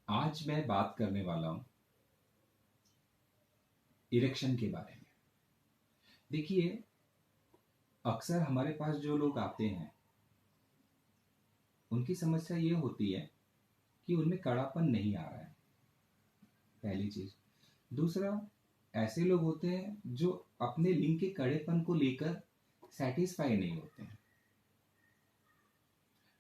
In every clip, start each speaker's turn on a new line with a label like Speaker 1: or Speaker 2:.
Speaker 1: आज मैं बात करने वाला हूं इरेक्शन के बारे में। देखिए, अक्सर हमारे पास जो लोग आते हैं उनकी समस्या ये होती है कि उनमें कड़ापन नहीं आ रहा है, पहली चीज। दूसरा, ऐसे लोग होते हैं जो अपने लिंग के कड़ेपन को लेकर सेटिस्फाई नहीं होते हैं,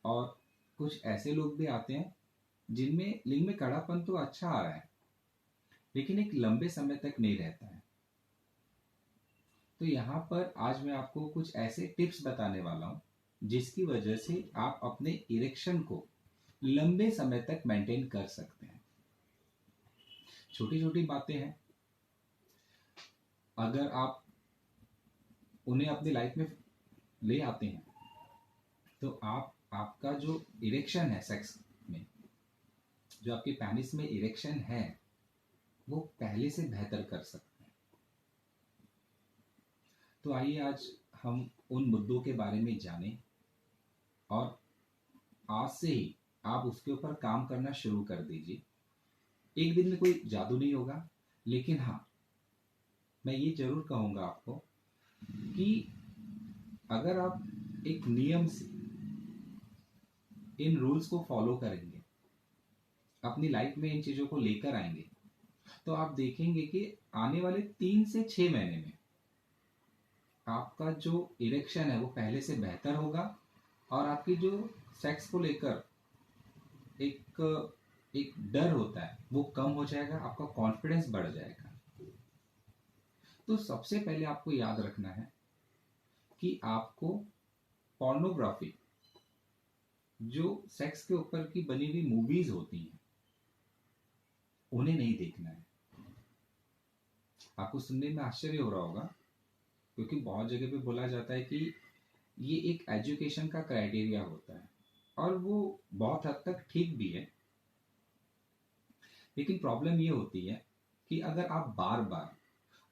Speaker 1: और कुछ ऐसे लोग भी आते हैं जिनमें लिंग में कड़ापन तो अच्छा आ रहा है लेकिन एक लंबे समय तक नहीं रहता है। तो यहाँ पर आज मैं आपको कुछ ऐसे टिप्स बताने वाला हूँ जिसकी वजह से आप अपने इरेक्शन को लंबे समय तक मेंटेन कर सकते हैं। छोटी छोटी बातें हैं, अगर आप उन्हें अपनी लाइफ में ले आते हैं तो आप आपका जो इरेक्शन है सेक्स में, जो आपके पेनिस में इरेक्शन है, वो पहले से बेहतर कर सकते हैं। तो आइए आज हम उन मुद्दों के बारे में जानें और आज से ही आप उसके ऊपर काम करना शुरू कर दीजिए। एक दिन में कोई जादू नहीं होगा, लेकिन हाँ, मैं ये जरूर कहूँगा आपको कि अगर आप एक नियम से इन रूल्स को फॉलो करेंगे, अपनी लाइफ में इन चीज़ों को लेकर आएंगे, तो आप देखेंगे कि आने वाले 3 से 6 महीने में आपका जो इरेक्शन है वो पहले से बेहतर होगा और आपकी जो सेक्स को लेकर एक एक डर होता है वो कम हो जाएगा, आपका कॉन्फिडेंस बढ़ जाएगा। तो सबसे पहले आपको याद रखना है कि आपको पोर्नोग्राफी, जो सेक्स के ऊपर की बनी हुई मूवीज होती हैं, उन्हें नहीं देखना है। आपको सुनने में आश्चर्य हो रहा होगा, क्योंकि बहुत जगह पे बोला जाता है कि ये एक एजुकेशन का क्राइटेरिया होता है, और वो बहुत हद तक ठीक भी है। लेकिन प्रॉब्लम ये होती है कि अगर आप बार बार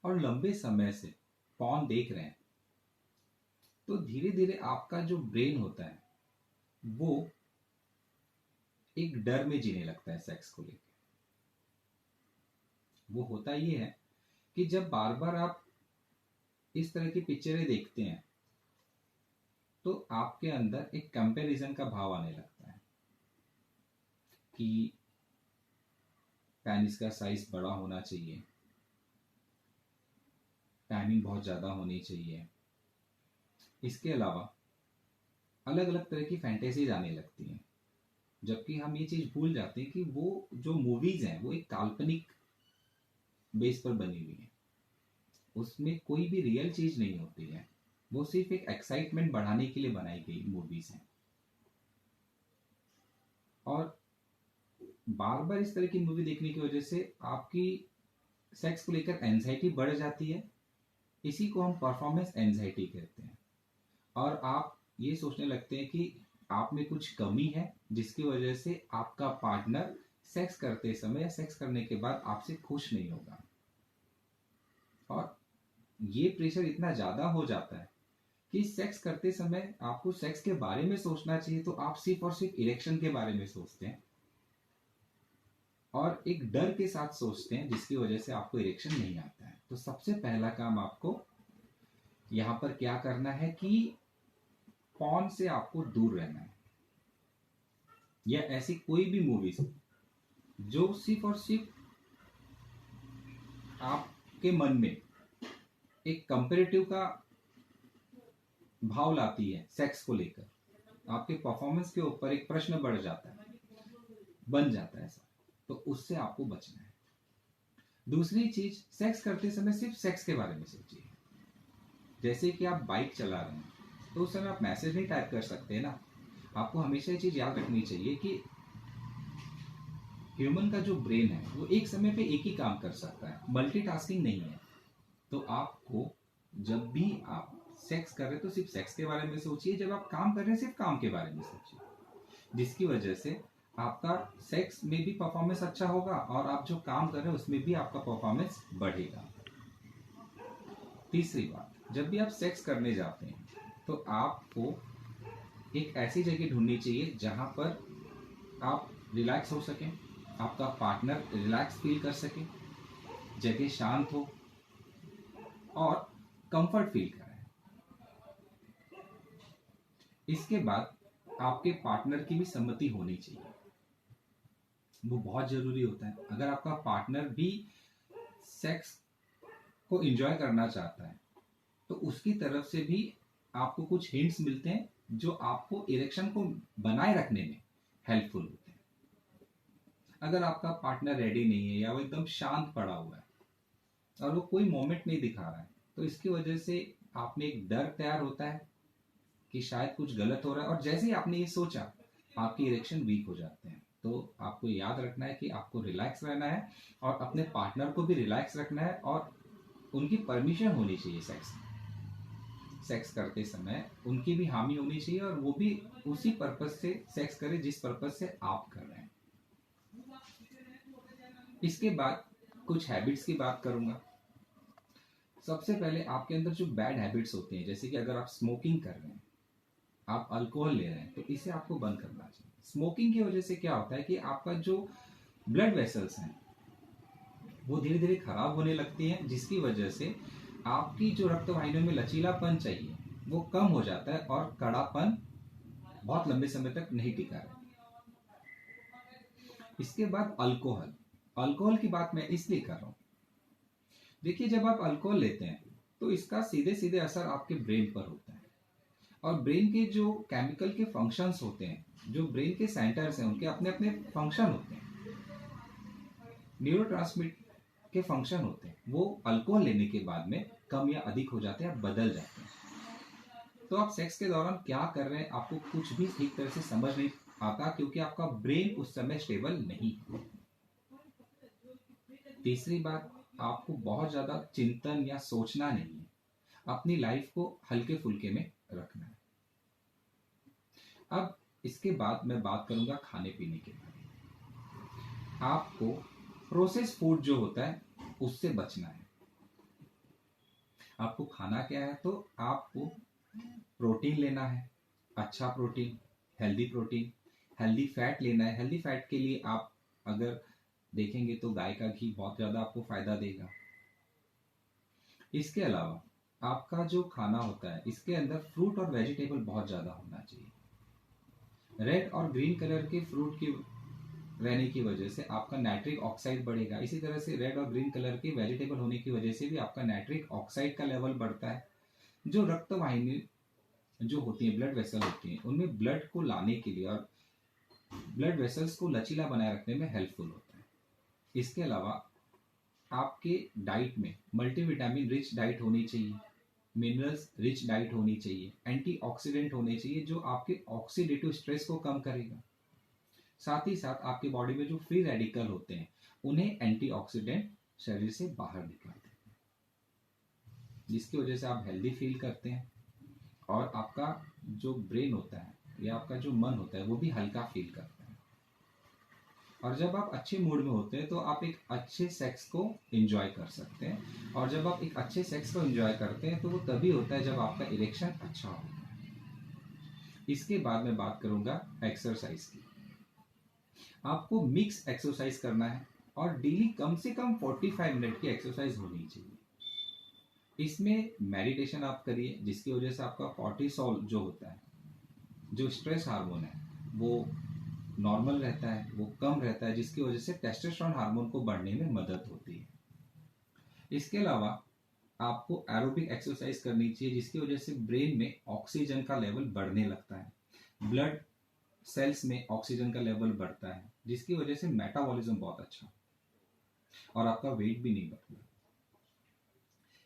Speaker 1: और लंबे समय से पॉर्न देख रहे हैं तो धीरे धीरे आपका जो ब्रेन होता है वो एक डर में जीने लगता है सेक्स को लेकर। वो होता ये है कि जब बार बार आप इस तरह की पिक्चरें देखते हैं तो आपके अंदर एक कंपैरिजन का भाव आने लगता है कि पेनिस का साइज बड़ा होना चाहिए, टाइमिंग बहुत ज़्यादा होनी चाहिए। इसके अलावा अलग अलग तरह की फैंटेसीज आने लगती हैं, जबकि हम ये चीज़ भूल जाते हैं कि वो जो मूवीज़ हैं वो एक काल्पनिक बेस पर बनी हुई हैं। उसमें कोई भी रियल चीज़ नहीं होती है, वो सिर्फ एक एक्साइटमेंट बढ़ाने के लिए बनाई गई मूवीज़ हैं। और बार बार इस तरह की मूवी देखने की वजह से आपकी सेक्स को लेकर एंजाइटी बढ़ जाती है। इसी को हम परफॉर्मेंस एंजाइटी कहते हैं, और आप ये सोचने लगते हैं कि आप में कुछ कमी है जिसकी वजह से आपका पार्टनर सेक्स करते समय या सेक्स करने के बाद आपसे खुश नहीं होगा। और ये प्रेशर इतना ज़्यादा हो जाता है कि सेक्स करते समय आपको सेक्स के बारे में सोचना चाहिए तो आप सिर्फ और सिर्फ इरेक्शन के बारे में सोचते हैं, और एक डर के साथ सोचते हैं जिसकी वजह से आपको इरेक्शन नहीं आता है। तो सबसे पहला काम आपको यहाँ पर क्या करना है कि पॉर्न से आपको दूर रहना है, या ऐसी कोई भी मूवीज जो सिर्फ और सिर्फ आपके मन में एक कंपेरेटिव का भाव लाती है सेक्स को लेकर, आपके परफॉर्मेंस के ऊपर एक प्रश्न बढ़ जाता है, बन जाता है ऐसा, तो उससे आपको बचना है। दूसरी चीज, सेक्स करते समय सिर्फ सेक्स के बारे में सोचिए। जैसे कि आप बाइक चला रहे हैं तो उस समय आप मैसेज नहीं टाइप कर सकते ना। आपको हमेशा ये चीज याद रखनी चाहिए कि ह्यूमन का जो ब्रेन है वो एक समय पे एक ही काम कर सकता है, मल्टीटास्किंग नहीं है। तो आपको जब भी आप सेक्स कर रहे हैं तो सिर्फ सेक्स के बारे में सोचिए, जब आप काम कर रहे हैं सिर्फ काम के बारे में सोचिए, जिसकी वजह से आपका सेक्स में भी परफॉर्मेंस अच्छा होगा और आप जो काम कर रहे हैं उसमें भी आपका परफॉर्मेंस बढ़ेगा। तीसरी बात, जब भी आप सेक्स करने जाते हैं तो आपको एक ऐसी जगह ढूंढनी चाहिए जहां पर आप रिलैक्स हो सकें, आपका पार्टनर रिलैक्स फील कर सके, जगह शांत हो और कंफर्ट फील कराए। इसके बाद आपके पार्टनर की भी सम्मति होनी चाहिए, वो बहुत जरूरी होता है। अगर आपका पार्टनर भी सेक्स को एंजॉय करना चाहता है तो उसकी तरफ से भी आपको कुछ हिंट्स मिलते हैं जो आपको इरेक्शन को बनाए रखने में हेल्पफुल होते हैं। अगर आपका पार्टनर रेडी नहीं है या वो एकदम शांत पड़ा हुआ है और वो कोई मोमेंट नहीं दिखा रहा है, तो इसकी वजह से आप में एक डर तैयार होता है कि शायद कुछ गलत हो रहा है, और जैसे ही आपने ये सोचा आपकी इरेक्शन वीक हो जाते हैं। तो आपको याद रखना है कि आपको रिलैक्स रहना है और अपने पार्टनर को भी रिलैक्स रखना है, और उनकी परमिशन होनी चाहिए सेक्स करते समय, उनकी भी हामी होनी चाहिए और वो भी उसी पर्पज से सेक्स करे जिस पर्पज से आप कर रहे हैं। इसके बाद कुछ हैबिट्स की बात करूंगा। सबसे पहले आपके अंदर जो बैड हैबिट्स होते हैं, जैसे कि अगर आप स्मोकिंग कर रहे हैं, आप अल्कोहल ले रहे हैं, तो इसे आपको बंद करना चाहिए। स्मोकिंग की वजह से क्या होता है कि आपका जो ब्लड वेसल्स हैं वो धीरे धीरे खराब होने लगती हैं, जिसकी वजह से आपकी जो रक्त वाहिनियों में लचीलापन चाहिए वो कम हो जाता है और कड़ापन बहुत लंबे समय तक नहीं टिका रहता। इसके बाद अल्कोहल की बात मैं इसलिए कर रहा हूं, देखिए जब आप अल्कोहल लेते हैं तो इसका सीधे सीधे असर आपके ब्रेन पर होता है, और ब्रेन के जो केमिकल के फंक्शंस होते हैं, जो ब्रेन के सेंटर्स हैं, उनके अपने अपने फंक्शन होते हैं, न्यूरोट्रांसमिट के फंक्शन होते हैं, वो अल्कोहल लेने के बाद में कम या अधिक हो जाते हैं, बदल जाते हैं। तो आप सेक्स के दौरान क्या कर रहे हैं आपको कुछ भी ठीक तरह से समझ नहीं आता, क्योंकि आपका ब्रेन उस समय स्टेबल नहीं है। तीसरी बात, आपको बहुत ज्यादा चिंतन या सोचना नहीं है, अपनी लाइफ को हल्के फुल्के में रखना है। अब इसके बाद मैं बात करूंगा खाने पीने के बारे में। आपको प्रोसेस फूड जो होता है उससे बचना है। आपको खाना क्या है, तो आपको प्रोटीन लेना है, अच्छा प्रोटीन, हेल्दी फैट लेना है। हेल्दी फैट के लिए आप अगर देखेंगे तो गाय का घी बहुत ज्यादा आपको फायदा देगा। इसके अलावा आपका जो खाना होता है इसके अंदर फ्रूट और वेजिटेबल बहुत ज्यादा होना चाहिए। रेड और ग्रीन कलर के फ्रूट की रहने की वजह से आपका नाइट्रिक ऑक्साइड बढ़ेगा। इसी तरह से रेड और ग्रीन कलर के वेजिटेबल होने की वजह से भी आपका नाइट्रिक ऑक्साइड का लेवल बढ़ता है, जो रक्त वाहिनी जो होती है, ब्लड वेसल होती है, उनमें ब्लड को लाने के लिए और ब्लड वेसल्स को लचीला बनाए रखने में हेल्पफुल होता है। इसके अलावा आपके डाइट में मल्टीविटामिन रिच डाइट होनी चाहिए, मिनरल्स रिच डाइट होनी चाहिए, एंटीऑक्सीडेंट होने चाहिए जो आपके ऑक्सीडेटिव स्ट्रेस को कम करेगा। साथ ही साथ आपके बॉडी में जो फ्री रेडिकल होते हैं उन्हें एंटीऑक्सीडेंट शरीर से बाहर निकालते हैं, जिसकी वजह से आप हेल्दी फील करते हैं और आपका जो ब्रेन होता है या आपका जो मन होता है वो भी हल्का फील करता है। और जब आप अच्छे मूड में होते हैं तो आप एक अच्छे सेक्स को एंजॉय कर सकते हैं, और जब आप एक अच्छे सेक्स को एंजॉय करते हैं तो वो तभी होता है जब आपका इरेक्शन अच्छा होता है। इसके बाद मैं बात करूंगा एक्सरसाइज की। आपको मिक्स एक्सरसाइज करना है और डेली कम से कम 45 मिनट की एक्सरसाइज होनी चाहिए। इसमें मेडिटेशन आप करिए, जिसकी वजह से आपका कॉर्टिसोल जो होता है, जो स्ट्रेस हार्मोन है, वो नॉर्मल रहता है, वो कम रहता है, जिसकी वजह से टेस्टोस्टेरोन हार्मोन को बढ़ने में मदद होती है। इसके अलावा आपको एरोबिक एक्सरसाइज करनी चाहिए, जिसकी वजह से ब्रेन में ऑक्सीजन का लेवल बढ़ने लगता है, ब्लड सेल्स में ऑक्सीजन का लेवल बढ़ता है, जिसकी वजह से मेटाबॉलिज्म बहुत अच्छा और आपका वेट भी नहीं बढ़ता।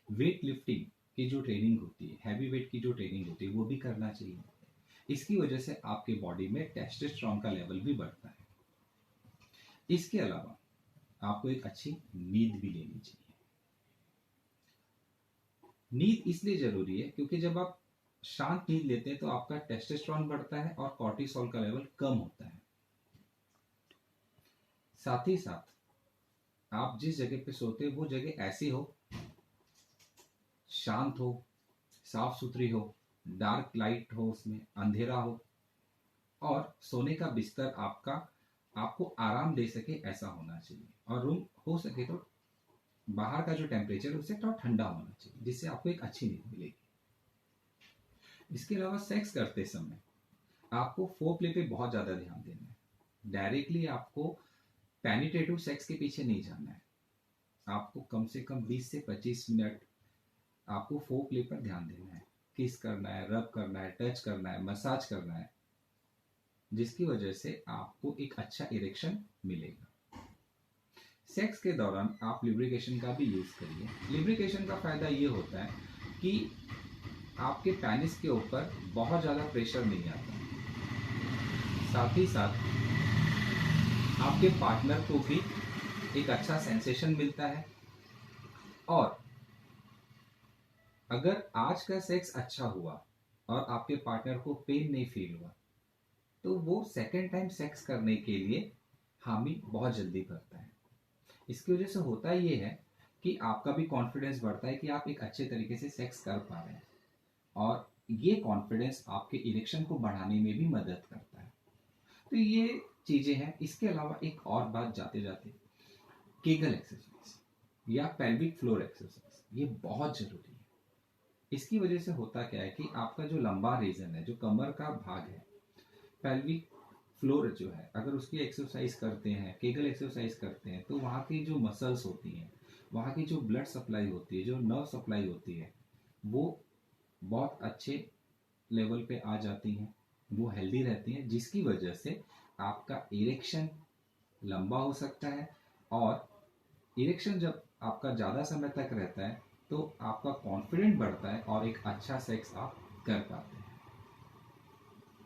Speaker 1: वेट लिफ्टिंग की जो ट्रेनिंग होती है, हैवी वेट की जो ट्रेनिंग होती है, वो भी करना चाहिए। इसकी वजह से आपके बॉडी में टेस्टोस्टेरोन का लेवल भी बढ़ता है। इसके अलावा आपको एक अच्छी नींद भी लेनी चाहिए। नींद इसलिए जरूरी है क्योंकि जब आप शांत नींद लेते हैं तो आपका टेस्टोस्टेरोन बढ़ता है और कॉर्टिसोल का लेवल कम होता है। साथ ही साथ आप जिस जगह पे सोते हैं वो जगह ऐसी हो, शांत हो, साफ सुथरी हो, डार्क लाइट हो, उसमें अंधेरा हो, और सोने का बिस्तर आपका आपको आराम दे सके ऐसा होना चाहिए, और रूम हो सके तो बाहर का जो टेम्परेचर है उससे थोड़ा ठंडा होना चाहिए, जिससे आपको एक अच्छी नींद मिलेगी। इसके अलावा सेक्स करते समय आपको फोरप्ले पे बहुत ज़्यादा ध्यान देना है। डायरेक्टली आपको पेनिट्रेटिव सेक्स के पीछे नहीं जाना है। आपको कम से कम 20 से 25 मिनट आपको फोरप्ले पर ध्यान देना है। किस करना है, रब करना है, टच करना है, मसाज करना है, जिसकी वजह से आपको एक अच्छा इरेक्शन मिलेगा। सेक्स के दौरान आप लिब्रिकेशन का भी यूज करिए। लिब्रिकेशन का फायदा ये होता है कि आपके पेनिस के ऊपर बहुत ज्यादा प्रेशर नहीं आता, साथ ही साथ आपके पार्टनर को भी एक अच्छा सेंसेशन मिलता है, और अगर आज का सेक्स अच्छा हुआ और आपके पार्टनर को पेन नहीं फील हुआ, तो वो सेकेंड टाइम सेक्स करने के लिए हामी बहुत जल्दी करता है। इसकी वजह से होता ये है कि आपका भी कॉन्फिडेंस बढ़ता है कि आप एक अच्छे तरीके से सेक्स कर पा रहे हैं, और ये कॉन्फिडेंस आपके इरेक्शन को बढ़ाने में भी मदद करता है। तो ये चीजें हैं। इसके अलावा एक और बात जाते जाते, केगल एक्सरसाइज या पेल्विक फ्लोर एक्सरसाइज, ये बहुत जरूरी है। इसकी वजह से होता क्या है कि आपका जो लंबा रीजन है, जो कमर का भाग है, पेल्विक फ्लोर जो है, अगर उसकी एक्सरसाइज करते हैं, केगल एक्सरसाइज करते हैं, तो वहाँ की जो मसल्स होती हैं, वहाँ की जो ब्लड सप्लाई होती है, जो नर्व सप्लाई होती है, वो बहुत अच्छे लेवल पे आ जाती हैं, वो हेल्दी रहती हैं, जिसकी वजह से आपका इरेक्शन लंबा हो सकता है। और इरेक्शन जब आपका ज़्यादा समय तक रहता है तो आपका कॉन्फिडेंट बढ़ता है और एक अच्छा सेक्स आप कर पाते हैं।